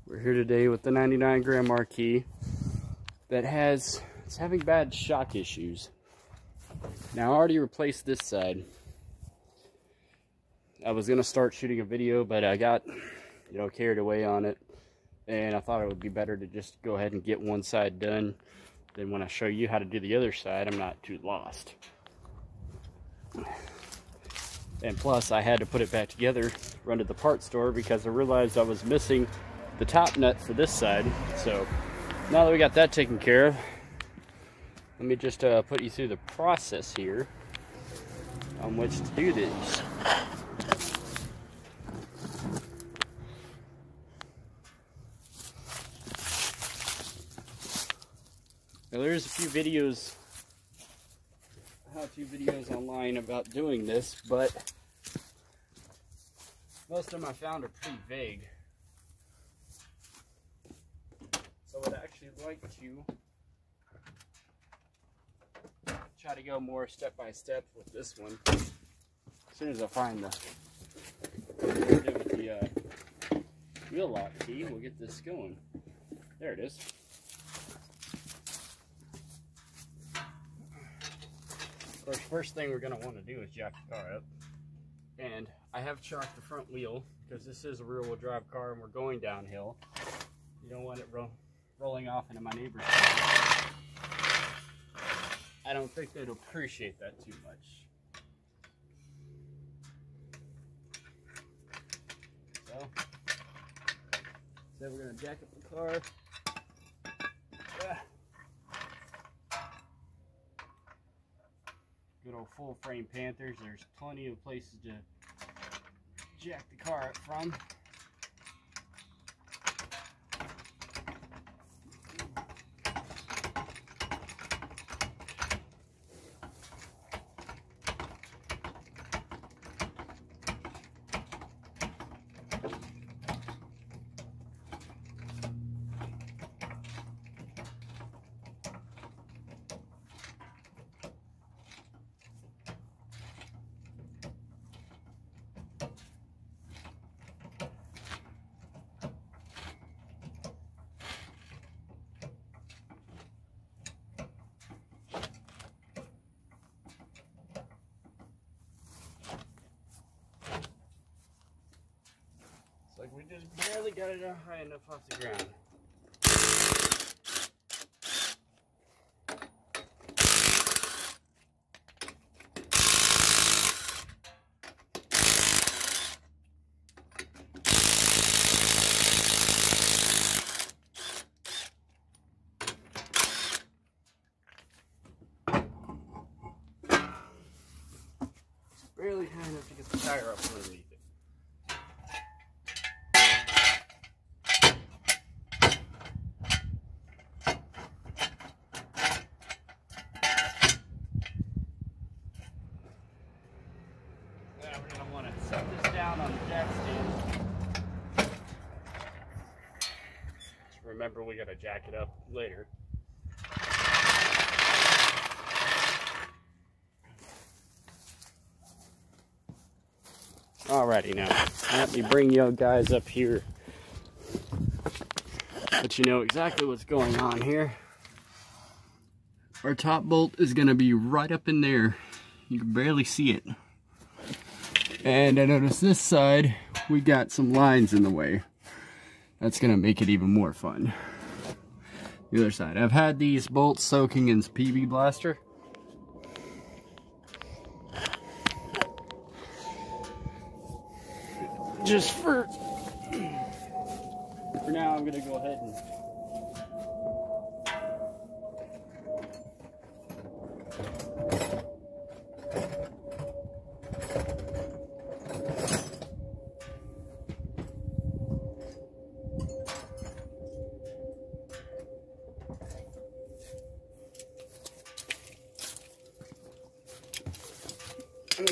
We're here today with the 99 Grand Marquis that it's having bad shock issues. Now I already replaced this side. I was gonna start shooting a video, but I got, carried away on it, and I thought it would be better to just go ahead and get one side done. Then when I show you how to do the other side, I'm not too lost. And plus, I had to put it back together, run to the parts store, because I realized I was missing the top nut for this side. So now that we got that taken care of, let me just put you through the process here on which to do these. Now there's a few videos, how-to videos online about doing this, but most of them I found are pretty vague. So I'd actually like to try to go more step by step with this one. As soon as I find the wheel lock key, we'll get this going. There it is. Of course, first thing we're going to want to do is jack the car up. And I have chalked the front wheel because this is a rear-wheel drive car and we're going downhill. You don't want it rolling off into my neighbor's car. I don't think they'd appreciate that too much. So we're going to jack up the car. Good old full frame Panthers. There's plenty of places to jack the car up from. Like we just barely got it high enough off the ground. Just barely high enough to get the tire up underneath it. Set this down on the jack stand. Just remember, we gotta jack it up later. Alrighty, now let me bring you guys up here, let you know exactly what's going on here. Our top bolt is gonna be right up in there. You can barely see it. And I noticed this side, we got some lines in the way. That's gonna make it even more fun. The other side, I've had these bolts soaking in PB Blaster. Just for now, I'm gonna go ahead and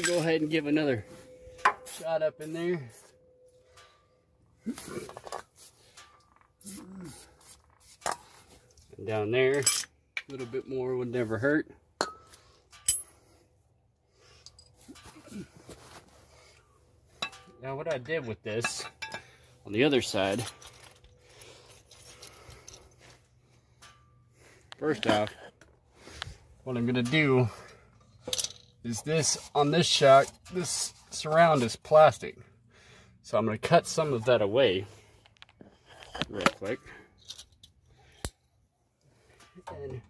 go ahead and give another shot up in there. And down there, a little bit more would never hurt. Now what I did with this on the other side First off, what I'm gonna do is this, on this shock, this surround is plastic. So I'm gonna cut some of that away real quick. And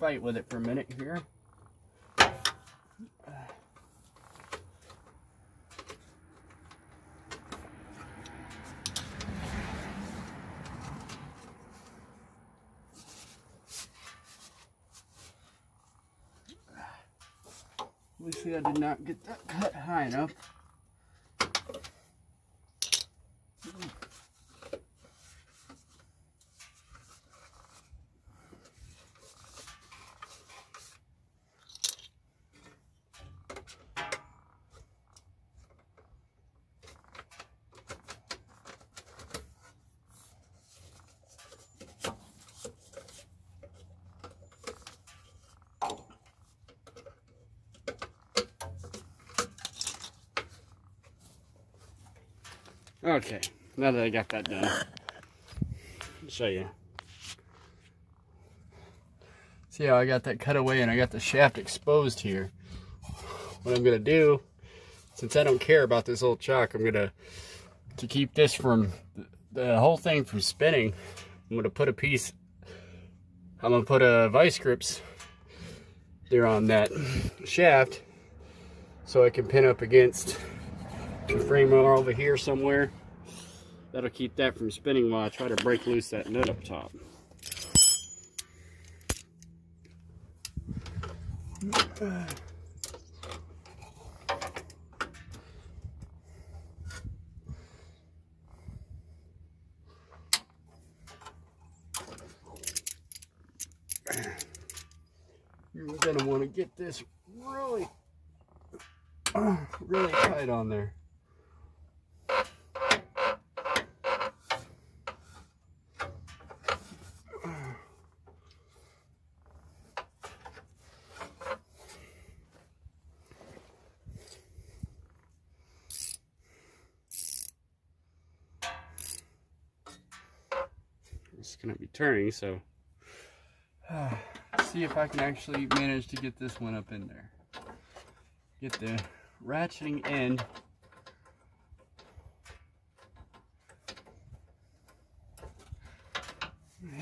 fight with it for a minute here. Obviously, I did not get that cut high enough. Okay, now that I got that done, I'll show you. See how I got that cut away and I got the shaft exposed here. What I'm gonna do, since I don't care about this old chock, I'm gonna, to keep this from, the whole thing from spinning, I'm gonna put a vice grips there on that shaft so I can pin up against the frame over here somewhere. That'll keep that from spinning while I try to break loose that nut up top. You're gonna want to get this really tight on there. It's gonna be turning, so see if I can actually manage to get this one up in there. Get the ratcheting end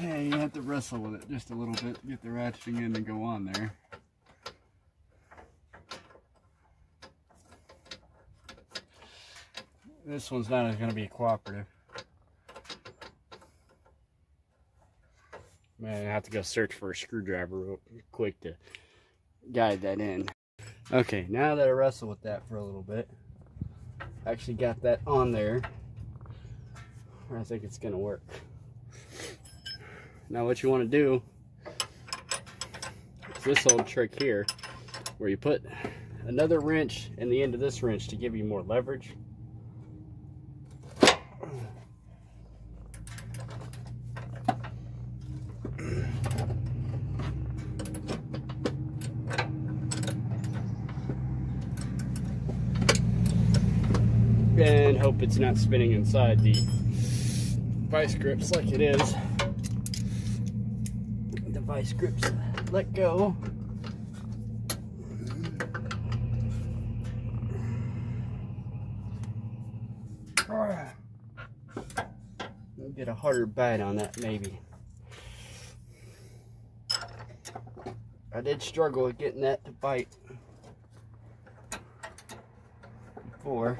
hey, you have to wrestle with it just a little bit, get the ratcheting end to go on there. This one's not going to be cooperative. Man, I have to go search for a screwdriver real quick to guide that in. Okay, now that I wrestle with that for a little bit, I actually got that on there. I think it's going to work. Now what you want to do is this old trick here, where you put another wrench in the end of this wrench to give you more leverage. And hope it's not spinning inside the vice grips like it is. The vice grips let go. We'll get a harder bite on that maybe. I did struggle with getting that to bite before.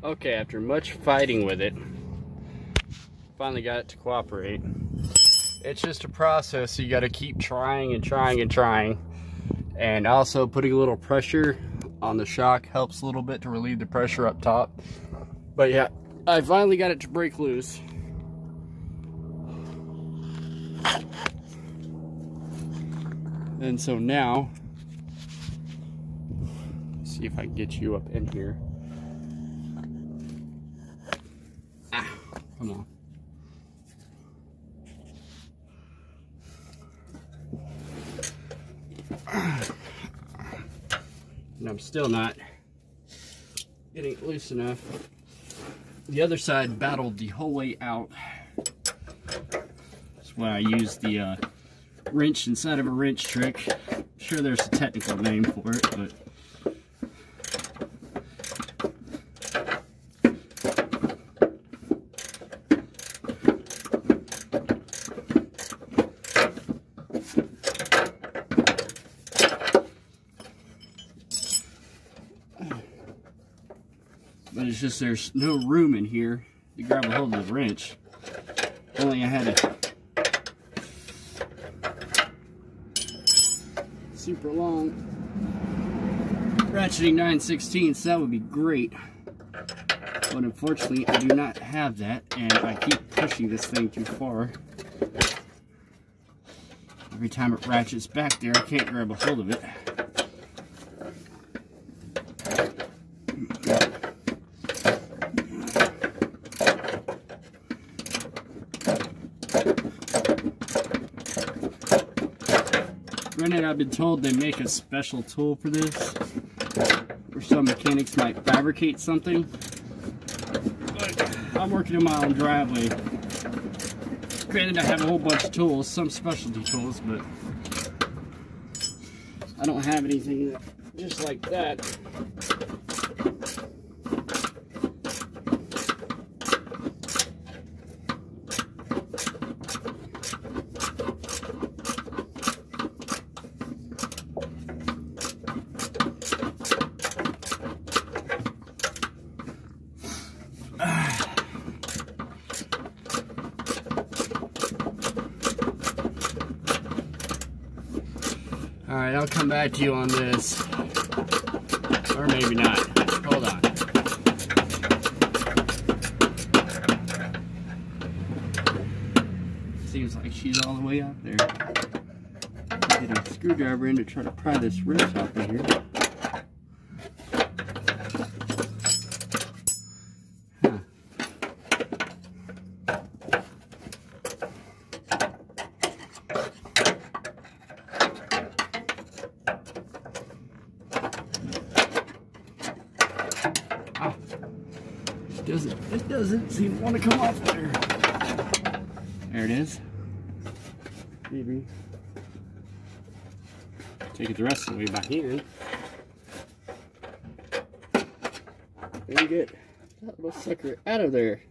Okay, after much fighting with it, finally got it to cooperate. It's just a process, so you got to keep trying and trying and trying. And also putting a little pressure on the shock helps a little bit to relieve the pressure up top. But yeah, I finally got it to break loose. And so now, let's see if I can get you up in here. Ah, come on. And I'm still not getting it loose enough. The other side battled the whole way out. That's why I used the wrench inside of a wrench trick. I'm sure there's a technical name for it, but it's just there's no room in here to grab a hold of the wrench. Only I had a super long ratcheting 9/16, that would be great. But unfortunately, I do not have that, and I keep pushing this thing too far. Every time it ratchets back there, I can't grab a hold of it. Granted, I've been told they make a special tool for this, or some mechanics might fabricate something, but I'm working in my own driveway. Granted, I have a whole bunch of tools, some specialty tools, but I don't have anything just like that. Alright, I'll come back to you on this. Or maybe not. Hold on. Seems like she's all the way out there. Get a screwdriver in to try to pry this wrench off of here. It doesn't seem to want to come off there. There it is. Maybe take it the rest of the way back in. And get that little sucker out of there.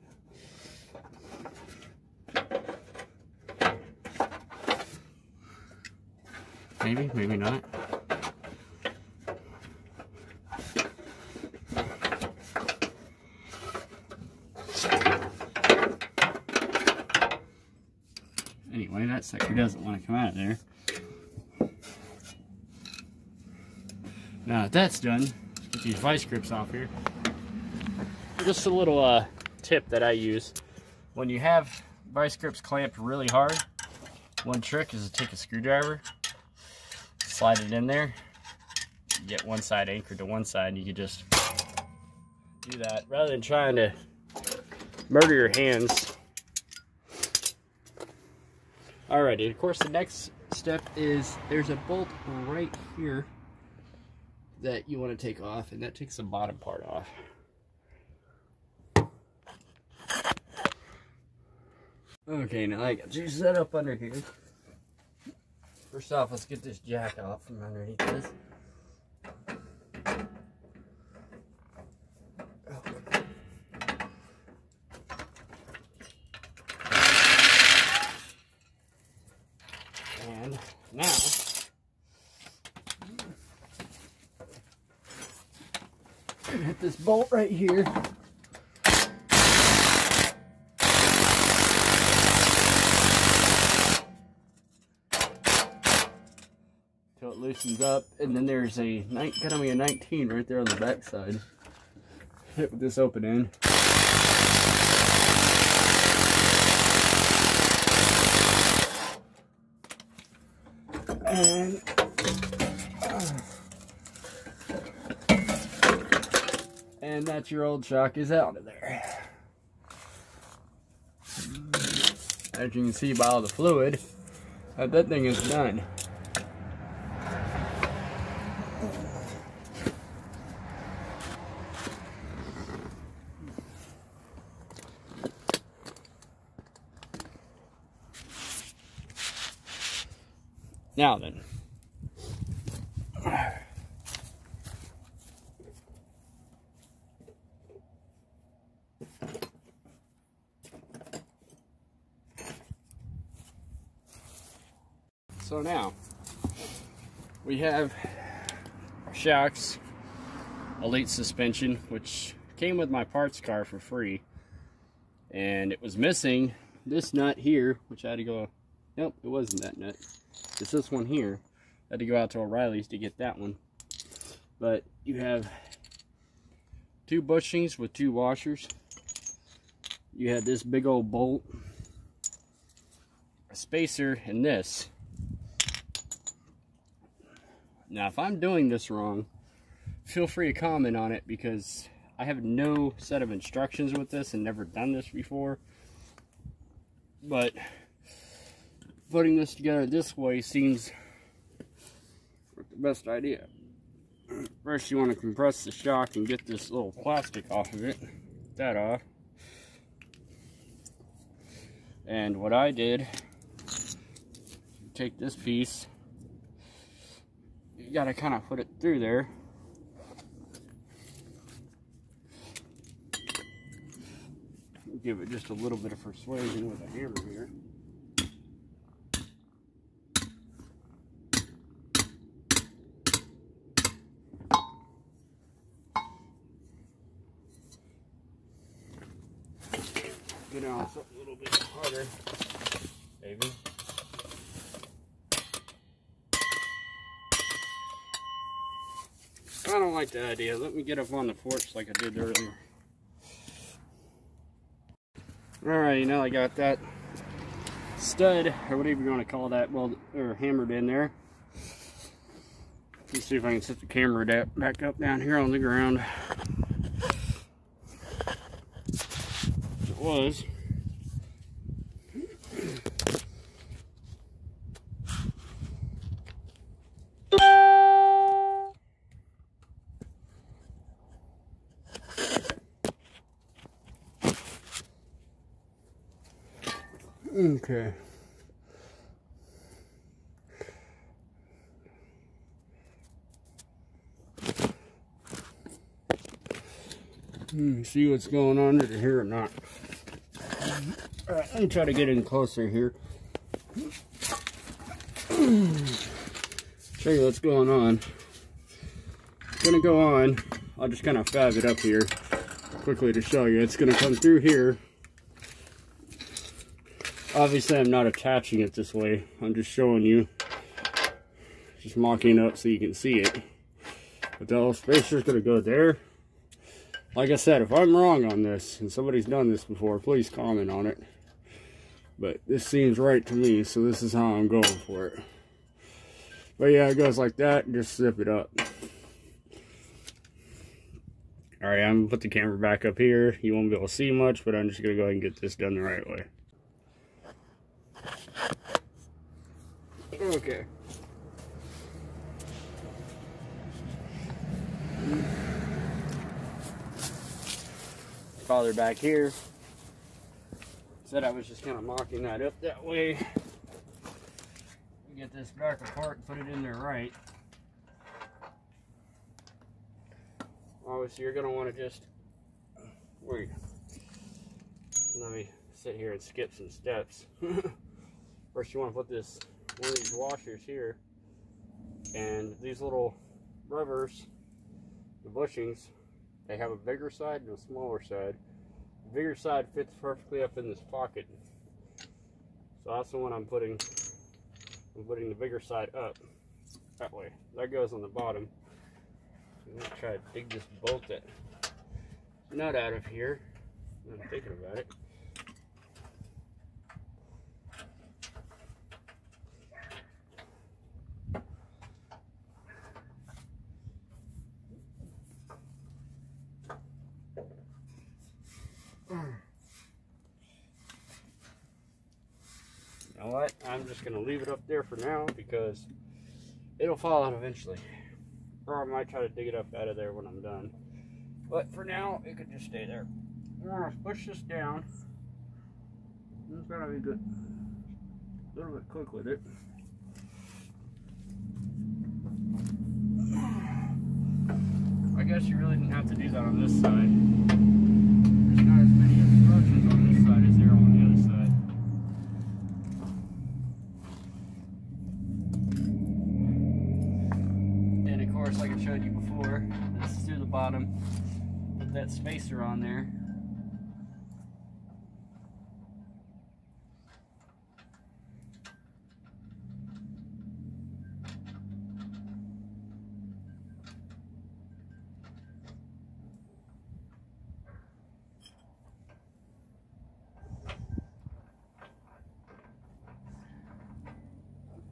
Maybe, maybe not. Anyway, that sucker doesn't want to come out of there. Now that that's done, let's get these vice grips off here. Just a little tip that I use. When you have vice grips clamped really hard, one trick is to take a screwdriver, slide it in there, get one side anchored to one side, and you can just do that rather than trying to murder your hands. Alrighty, of course the next step is there's a bolt right here that you want to take off, and that takes the bottom part off. Okay, now I got you set up under here. First off, let's get this jack off from underneath this. And now, hit this bolt right here. it loosens up, and then there's a gonna be a 19 right there on the back side. Hit with this open end. And that's your old shock is out of there. As you can see by all the fluid, that thing is done. Now then, so now we have shocks, Elite suspension, which came with my parts car for free, and it was missing this nut here, which I had to go. Nope, it wasn't that nut. It's this one here. I had to go out to O'Reilly's to get that one. But you have 2 bushings with 2 washers. You had this big old bolt, a spacer, and this. Now, if I'm doing this wrong, feel free to comment on it, because I have no set of instructions with this and never done this before. But putting this together this way seems like the best idea. First, you want to compress the shock and get this little plastic off of it. Get that off. And what I did, take this piece, you gotta kind of put it through there. Give it just a little bit of persuasion with a hammer here. Get on something a little bit harder, maybe. I don't like the idea. Let me get up on the porch like I did earlier. Alright, now I got that stud, or whatever you want to call that, or hammered in there. Let's see if I can set the camera back up down here on the ground. It was. Okay. See what's going on under here or not. Alright, let me try to get in closer here. Show you what's going on. It's gonna go on. I'll just kind of fab it up here quickly to show you. It's gonna come through here. Obviously, I'm not attaching it this way. I'm just showing you. Just mocking it up so you can see it. But the little spacer's gonna go there. Like I said, if I'm wrong on this, and somebody's done this before, please comment on it. But this seems right to me, so this is how I'm going for it. But yeah, it goes like that, and just zip it up. Alright, I'm gonna put the camera back up here. You won't be able to see much, but I'm just gonna go ahead and get this done the right way. Okay. Father back here said I was just kind of mocking that up that way. Get this back apart and put it in there right. Obviously, you're going to want to just wait. Let me sit here and skip some steps. First, you want to put this one of these washers here, and these little rubbers, the bushings. They have a bigger side and a smaller side. The bigger side fits perfectly up in this pocket. So that's the one I'm putting the bigger side up. that way. That goes on the bottom. I'm gonna try to dig this bolt that nut out of here. I'm thinking about it. You know what? I'm just gonna leave it up there for now because it'll fall out eventually. Or I might try to dig it up out of there when I'm done. But for now, it could just stay there. I'm gonna push this down. It's gotta be good. A little bit quick with it. I guess you really didn't have to do that on this side. There's not as many instructions on this side as there are on the other side. And of course, like I showed you before, this is through the bottom with that spacer on there.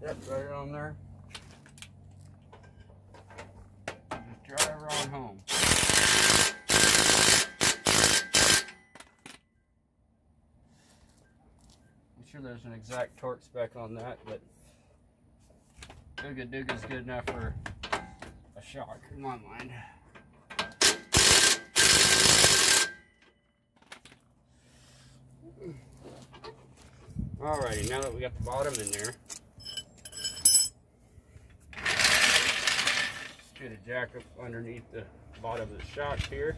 That's right on there. Just drive on home. I'm sure there's an exact torque spec on that, but Dooga Dooga's good enough for a shock in my mind. Alrighty, now that we got the bottom in there, get a jack up underneath the bottom of the shock here.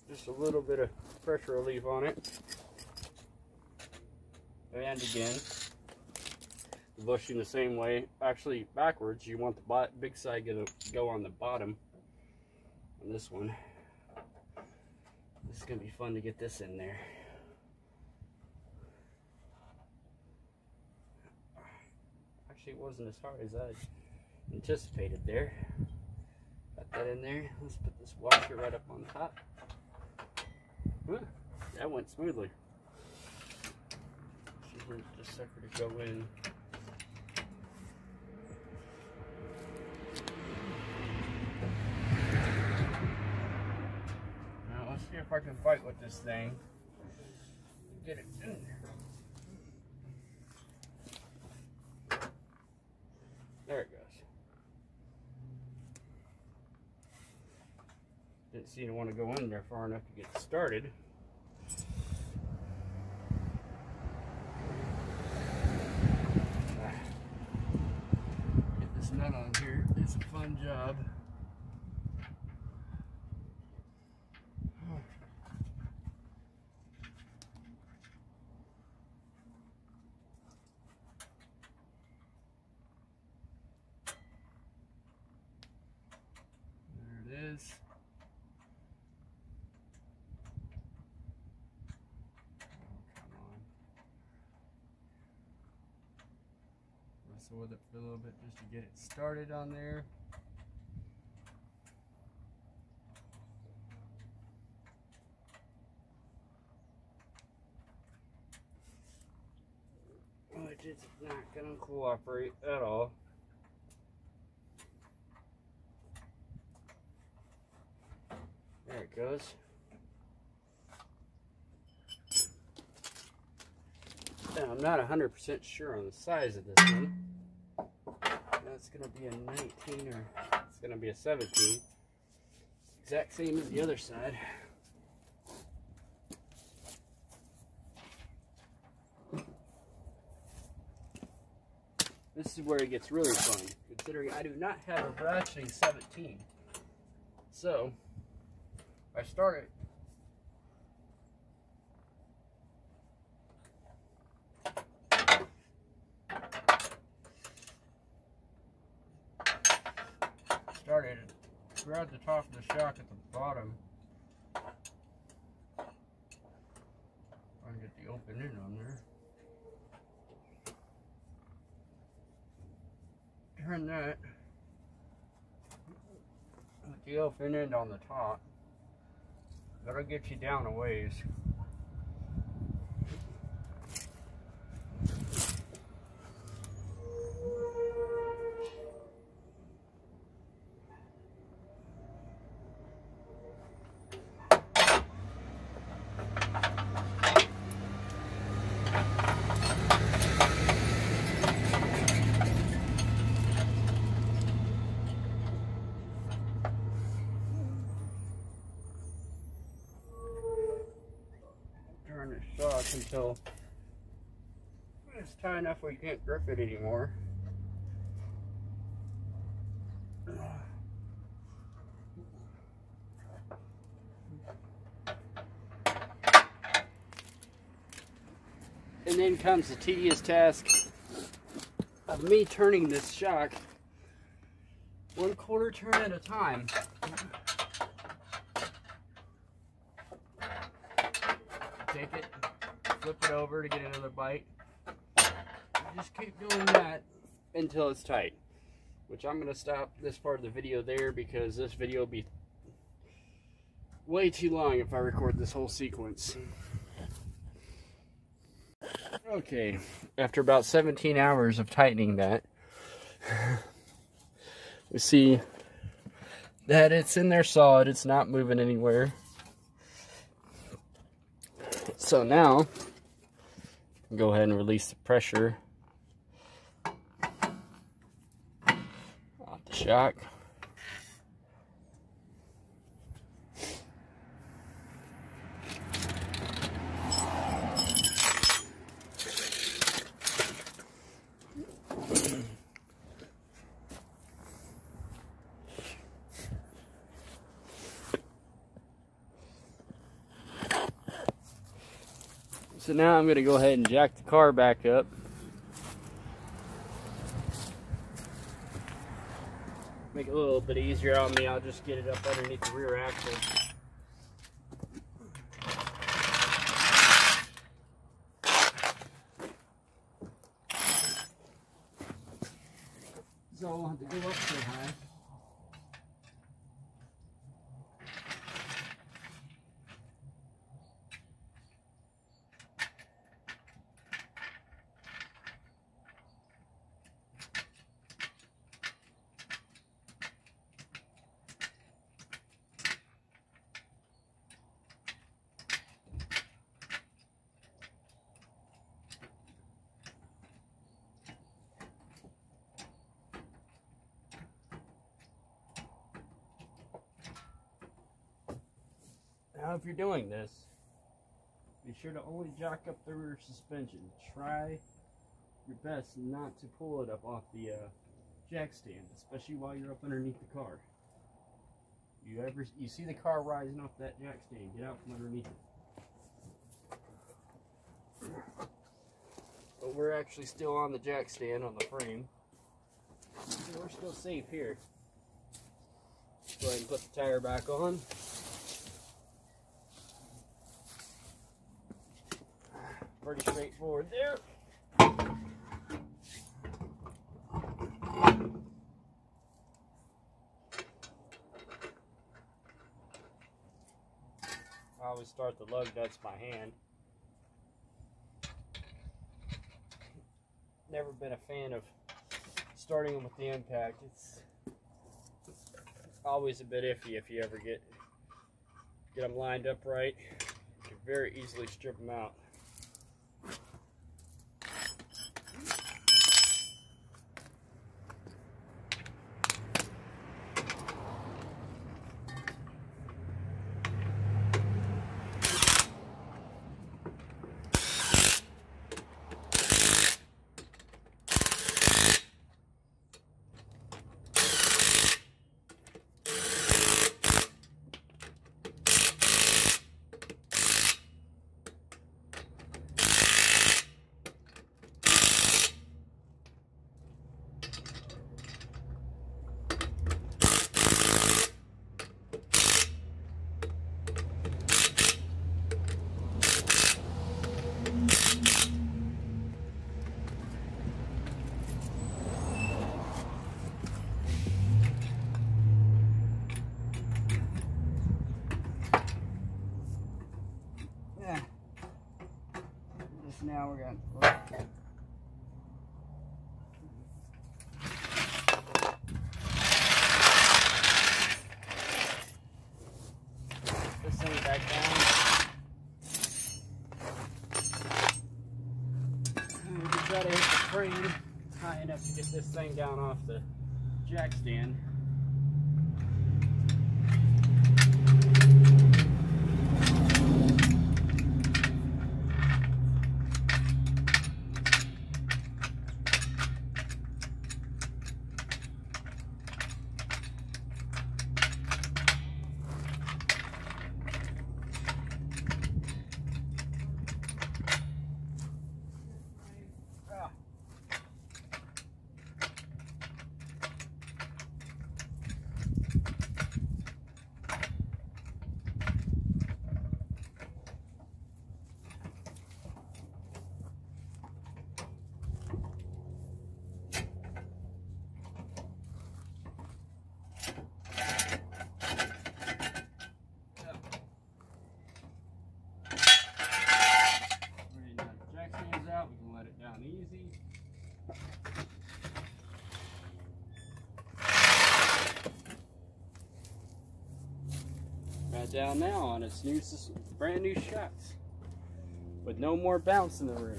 Just a little bit of pressure relief on it. And again, the bushing the same way. Actually, backwards. You want the big side to go on the bottom on this one. This is going to be fun to get this in there. Actually, it wasn't as hard as I anticipated there. Got that in there. Let's put this washer right up on top. That went smoothly. See where's this sucker to go in. See if I can fight with this thing. Get it in there. There it goes. Didn't seem to want to go in there far enough to get started. Get this nut on here. It's a fun job. Is. Oh, come on. Wrestle with it for a little bit just to get it started on there. Which is not going to cooperate at all. There it goes. Now, I'm not 100% sure on the size of this one. That's going to be a 19 or it's going to be a 17. Exact same as the other side. This is where it gets really fun, considering I do not have a ratcheting 17. So, I started grab the top of the shock at the bottom. I can get the open end on there. Turn that. With the open end on the top. That'll get you down a ways. Shock until it's tight enough where you can't grip it anymore. And then comes the tedious task of me turning this shock 1/4 turn at a time. Take it, flip it over to get another bite. Just keep doing that until it's tight. Which I'm going to stop this part of the video there because this video will be way too long if I record this whole sequence. Okay, after about 17 hours of tightening that, we see that it's in there solid, it's not moving anywhere. So now, go ahead and release the pressure off the shock. So now I'm going to go ahead and jack the car back up. Make it a little bit easier on me, I'll just get it up underneath the rear axle. So I'll have to go up so high. Now if you're doing this, be sure to only jack up the rear suspension. Try your best not to pull it up off the jack stand, especially while you're up underneath the car. You see the car rising off that jack stand, get out from underneath it. But we're actually still on the jack stand on the frame. So we're still safe here. Go ahead and put the tire back on. Pretty straightforward there. I always start the lug nuts by hand. Never been a fan of starting them with the impact. It's always a bit iffy if you ever get them lined up right. You can very easily strip them out. now we're going to this thing back down. And we can try to hit the frame high enough to get this thing down off the jack stand. Out, we can let it down easy. Right down now on its new, brand new shocks with no more bounce in the room.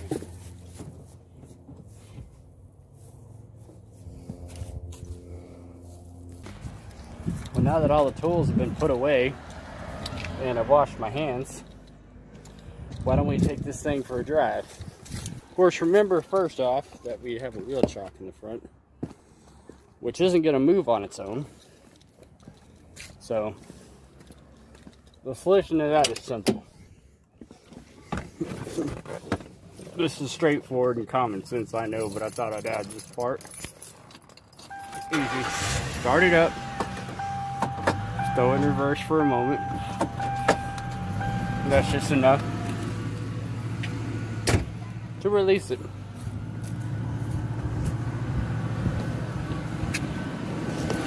Well, now that all the tools have been put away and I've washed my hands, why don't we take this thing for a drive? Of course, remember first off that we have a wheel chock in the front, which isn't going to move on its own. So the solution to that is simple. This is straightforward and common sense, I know, but I thought I'd add this part. Easy. Start it up. Just throw it in reverse for a moment. That's just enough to release it.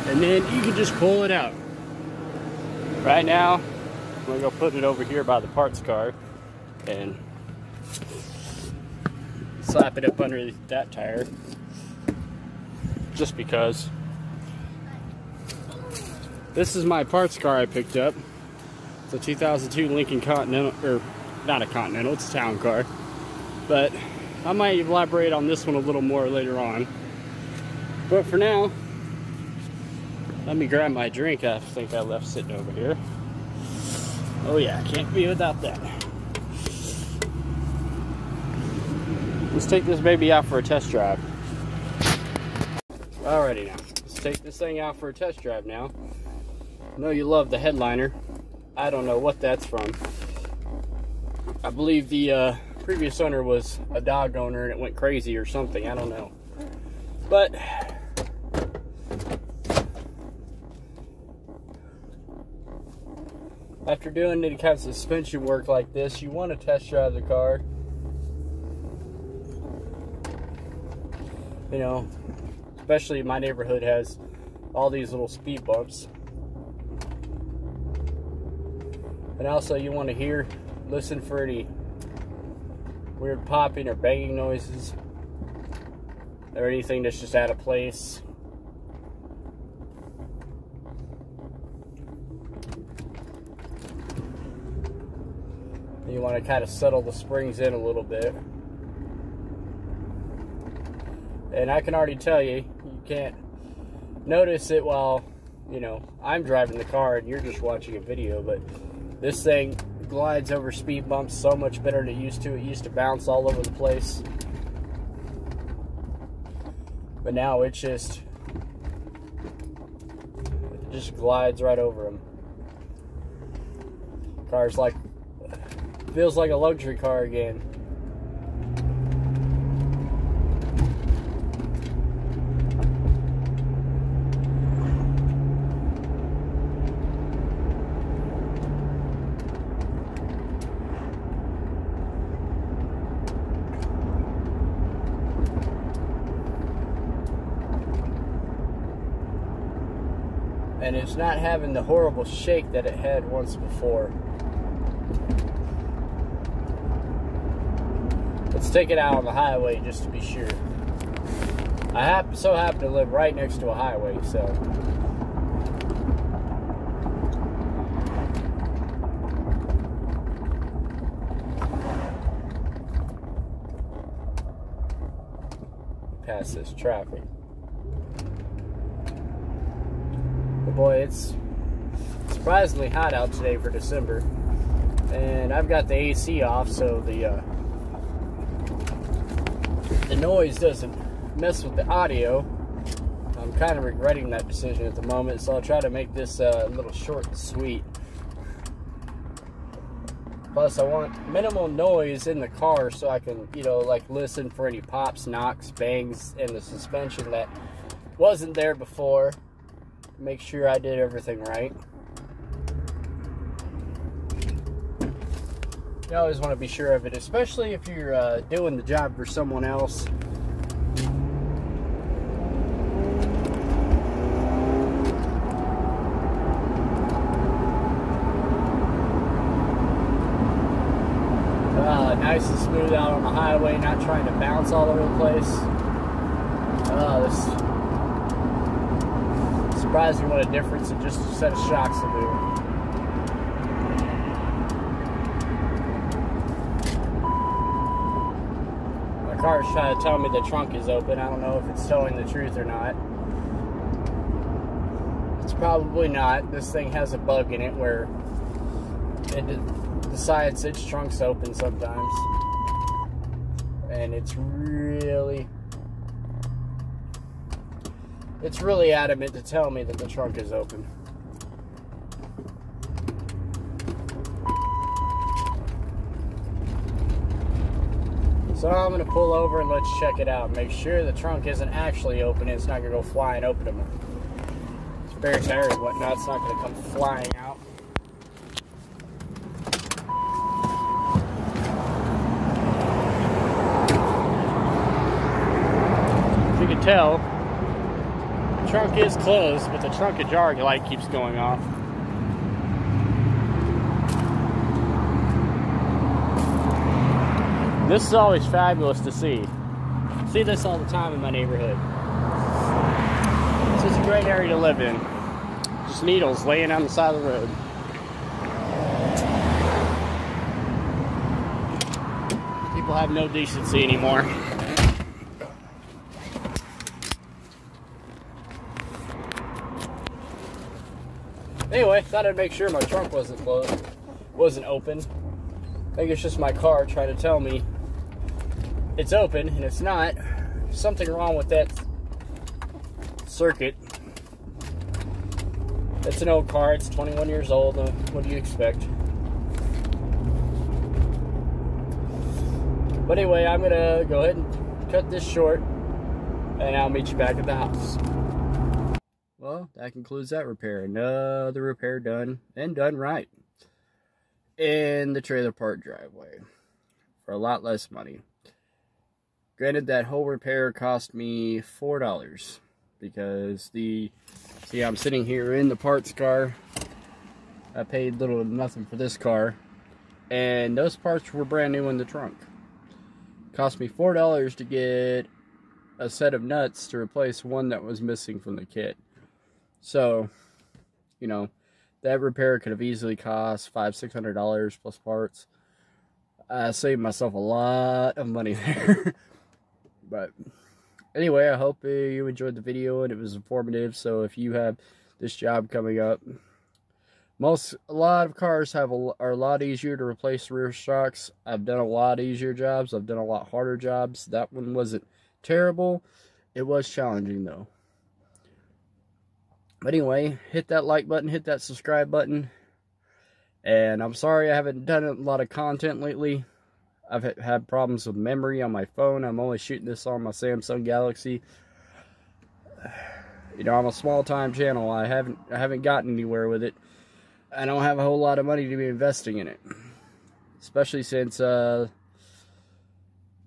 And then you can just pull it out. Right now, I'm gonna go put it over here by the parts car and slap it up under that tire. Just because. This is my parts car I picked up. It's a 2002 Lincoln Continental, or not a Continental, it's a town car. But I might elaborate on this one a little more later on. But for now, let me grab my drink I think I left sitting over here. Oh yeah, can't be without that. Let's take this baby out for a test drive. Alrighty now, let's take this thing out for a test drive now. I know you love the headliner. I don't know what that's from. I believe the previous owner was a dog owner and it went crazy or something, I don't know. But after doing any kind of suspension work like this, you want to test drive the car. You know, especially my neighborhood has all these little speed bumps. And also you want to listen for any weird popping or banging noises or anything that's just out of place. And you want to kind of settle the springs in a little bit. And I can already tell you, you can't notice it while, you know, I'm driving the car and you're just watching a video, but this thing glides over speed bumps so much better than it used to. It used to bounce all over the place. But now it just glides right over them. Car's like, feels like a luxury car again. And it's not having the horrible shake that it had once before. let's take it out on the highway just to be sure. I so happen to live right next to a highway, so. Past this traffic. But boy, it's surprisingly hot out today for December. And I've got the AC off, so the noise doesn't mess with the audio. I'm kind of regretting that decision at the moment, so I'll try to make this a little short and sweet. Plus, I want minimal noise in the car so I can, you know, like listen for any pops, knocks, bangs in the suspension that wasn't there before. Make sure I did everything right. You always want to be sure of it, especially if you're doing the job for someone else. Nice and smooth out on the highway, not trying to bounce all over the place. This surprising what a difference in just a set of shocks will do. My car is trying to tell me the trunk is open. I don't know if it's telling the truth or not. It's probably not. This thing has a bug in it where it decides its trunk's open sometimes, and it's really adamant to tell me that the trunk is open. So I'm going to pull over and let's check it out. Make sure the trunk isn't actually open and it's not going to go flying open to my spare tire and whatnot. It's not going to come flying out. As you can tell, the trunk is closed, but the trunk ajar light keeps going off. This is always fabulous to see. See this all the time in my neighborhood. This is a great area to live in. Just needles laying on the side of the road. People have no decency anymore. Anyway, thought I'd make sure my trunk wasn't closed, wasn't open. I think it's just my car trying to tell me it's open, and it's not. There's something wrong with that circuit. It's an old car. It's 21 years old. What do you expect? But anyway, I'm going to go ahead and cut this short, and I'll meet you back at the house. Well, that concludes that repair. Another repair done, and done right, in the trailer park driveway for a lot less money. Granted, that whole repair cost me $4 because see, I'm sitting here in the parts car. I paid little to nothing for this car, and those parts were brand new in the trunk. It cost me $4 to get a set of nuts to replace one that was missing from the kit. So, you know, that repair could have easily cost $500–600 plus parts. I saved myself a lot of money there. But anyway, I hope you enjoyed the video and it was informative. So if you have this job coming up, a lot of cars are a lot easier to replace rear shocks. I've done a lot easier jobs. I've done a lot harder jobs. That one wasn't terrible. It was challenging though. But anyway, hit that like button, hit that subscribe button. And I'm sorry I haven't done a lot of content lately. I've had problems with memory on my phone. I'm only shooting this on my Samsung Galaxy. You know, I'm a small-time channel. I haven't gotten anywhere with it. I don't have a whole lot of money to be investing in it. Especially since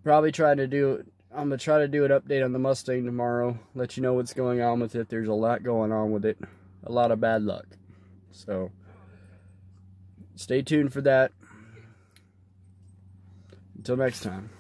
probably trying to do I'm going to try to do an update on the Mustang tomorrow. Let you know what's going on with it. There's a lot going on with it. A lot of bad luck. So, stay tuned for that. Until next time.